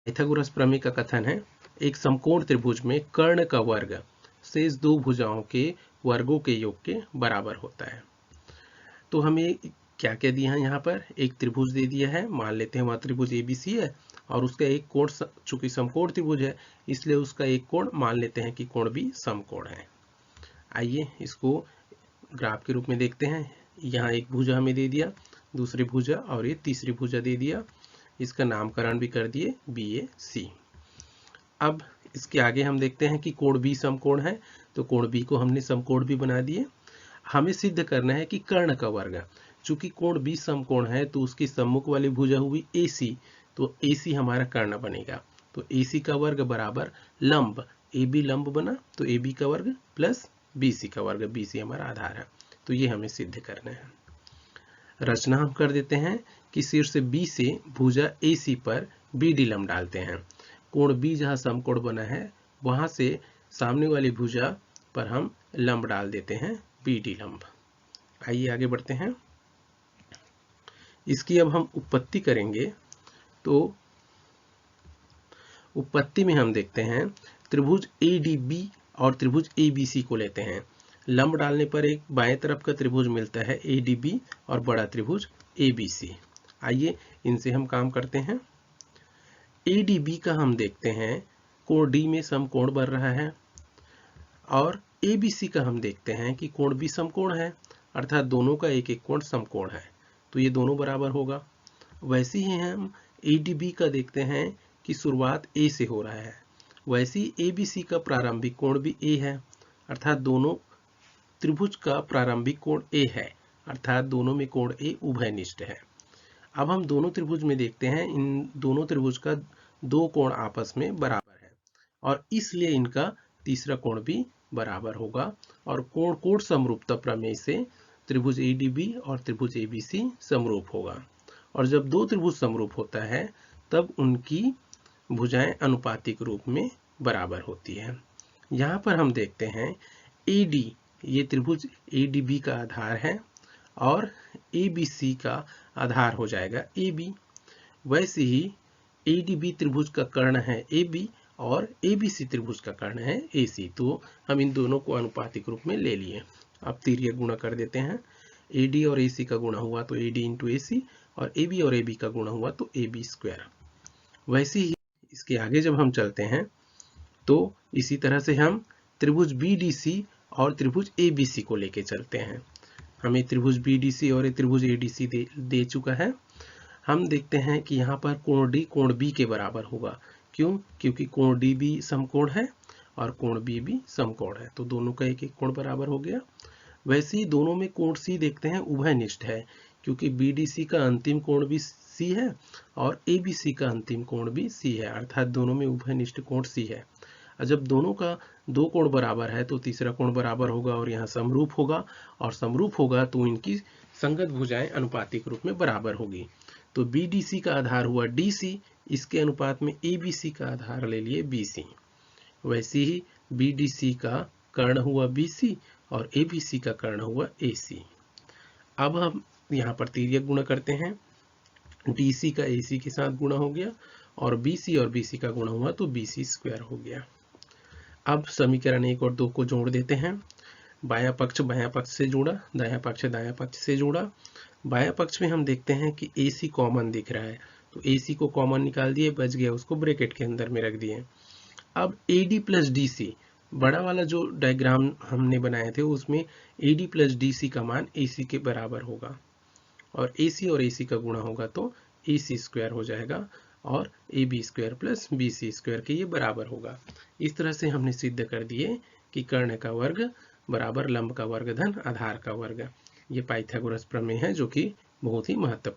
Pythagoras प्रमेय का कथन है, एक समकोण त्रिभुज में कर्ण का वर्ग शेष दो भुजाओं के वर्गों के योग के बराबर होता है। तो हमें क्या क्या दिया है, यहाँ पर एक त्रिभुज दे दिया है, मान लेते हैं वहाँ त्रिभुज ABC है और उसका एक कोण, चूंकि समकोण त्रिभुज है इसलिए उसका एक कोण मान लेते हैं कि कोण भी समकोण है। आइए इसको ग्राफ के रूप में देखते हैं। यहाँ एक भुजा हमें दे दिया, दूसरी भुजा और ये तीसरी भुजा दे दिया, इसका नामकरण भी कर दिए BAC। अब इसके आगे हम देखते हैं कि कोण B समकोण है, तो कोण B को हमने समकोण भी बना दिए। हमें सिद्ध करना है कि कर्ण का वर्ग, चूंकि कोण B समकोण है तो उसकी सम्मुख वाली भुजा हुई AC, तो AC हमारा कर्ण बनेगा। तो AC का वर्ग बराबर लंब, AB लंब बना तो AB का वर्ग प्लस BC का वर्ग, BC हमारा आधार है। तो ये हमें सिद्ध करना है। रचना हम कर देते हैं कि शीर्ष B से भुजा AC पर BD लंब डालते हैं। कोण B जहाँ समकोण बना है वहां से सामने वाली भुजा पर हम लंब डाल देते हैं BD लंब। आइए आगे बढ़ते हैं। इसकी अब हम उत्पत्ति करेंगे, तो उत्पत्ति में हम देखते हैं त्रिभुज ADB और त्रिभुज ABC को लेते हैं। लंब डालने पर एक बाएं तरफ का त्रिभुज मिलता है ADB और बड़ा त्रिभुज ABC। आइए इनसे हम काम करते हैं। ADB का हम देखते हैं कोण D में समकोण बन रहा है और ABC का हम देखते हैं कि कोण B समकोण है, अर्थात दोनों का एक एक कोण समकोण है, तो ये दोनों बराबर होगा। वैसे ही हम ADB का देखते हैं कि शुरुआत A से हो रहा है, वैसे ही ABC का प्रारंभिक कोण भी A है, अर्थात दोनों त्रिभुज का प्रारंभिक कोण A है, अर्थात दोनों में कोण A उभयनिष्ठ है। अब हम दोनों त्रिभुज में देखते हैं, इन दोनों त्रिभुज का दो कोण आपस में बराबर है और इसलिए इनका तीसरा कोण भी बराबर होगा और कोण कोण समरूपता प्रमेय से त्रिभुज ADB और त्रिभुज ABC समरूप होगा। और जब दो त्रिभुज समरूप होता है तब उनकी भुजाएं अनुपातिक रूप में बराबर होती है। यहाँ पर हम देखते हैं AD, ये त्रिभुज ADB का आधार है और ABC का आधार हो जाएगा AB। वैसे ही ADB त्रिभुज का कर्ण है AB और ABC त्रिभुज का कर्ण है AC, तो हम इन दोनों को अनुपातिक रूप में ले लिए। अब तिर्यक गुणा कर देते हैं। AD और AC का गुणा हुआ तो AD इंटू AC और AB और AB का गुणा हुआ तो AB स्क्वायर। वैसे ही इसके आगे जब हम चलते हैं तो इसी तरह से हम त्रिभुज BDC और त्रिभुज ABC को लेके चलते हैं। हमें त्रिभुज BDC और त्रिभुज ADC दे चुका है। हम देखते हैं कि यहाँ पर कोण D कोण B के बराबर होगा। क्यों? क्योंकि कोण D भी समकोण है और कोण B भी समकोण है, तो दोनों का एक एक कोण बराबर हो गया। वैसे ही दोनों में कोण C देखते हैं उभयनिष्ठ है, क्योंकि BDC का अंतिम कोण भी C है और ABC का अंतिम कोण भी C है, अर्थात दोनों में उभयनिष्ठ कोण C है। जब दोनों का दो कोण बराबर है तो तीसरा कोण बराबर होगा और यहाँ समरूप होगा, और समरूप होगा तो इनकी संगत भुजाएं अनुपातिक रूप में बराबर होगी। तो BDC का आधार हुआ DC, इसके अनुपात में ABC का आधार ले लिए BC। वैसे ही BDC का कर्ण हुआ BC और ABC का कर्ण हुआ AC। अब हम यहाँ पर तिर्यक गुणा करते हैं। DC का AC के साथ गुणा हो गया और BC और BC का गुणा हुआ तो BC स्क्वायर हो गया। अब समीकरण 1 और 2 को जोड़ देते हैं। बायां पक्ष से जुड़ा, दायां पक्ष से जुड़ा। बायां पक्ष में हम देखते हैं कि AC कॉमन दिख रहा है, तो AC को कॉमन निकाल दिए, बच गया, उसको ब्रैकेट के अंदर में रख दिए। अब AD प्लस DC, बड़ा वाला जो डायग्राम हमने बनाए थे उसमें AD प्लस DC का मान AC के बराबर होगा और AC का गुणा होगा तो AC स्क्वायर हो जाएगा और AB square plus BC square के ये बराबर होगा। इस तरह से हमने सिद्ध कर दिए कि कर्ण का वर्ग बराबर लंब का वर्ग धन आधार का वर्ग। ये पाइथागोरस प्रमेय है जो कि बहुत ही महत्वपूर्ण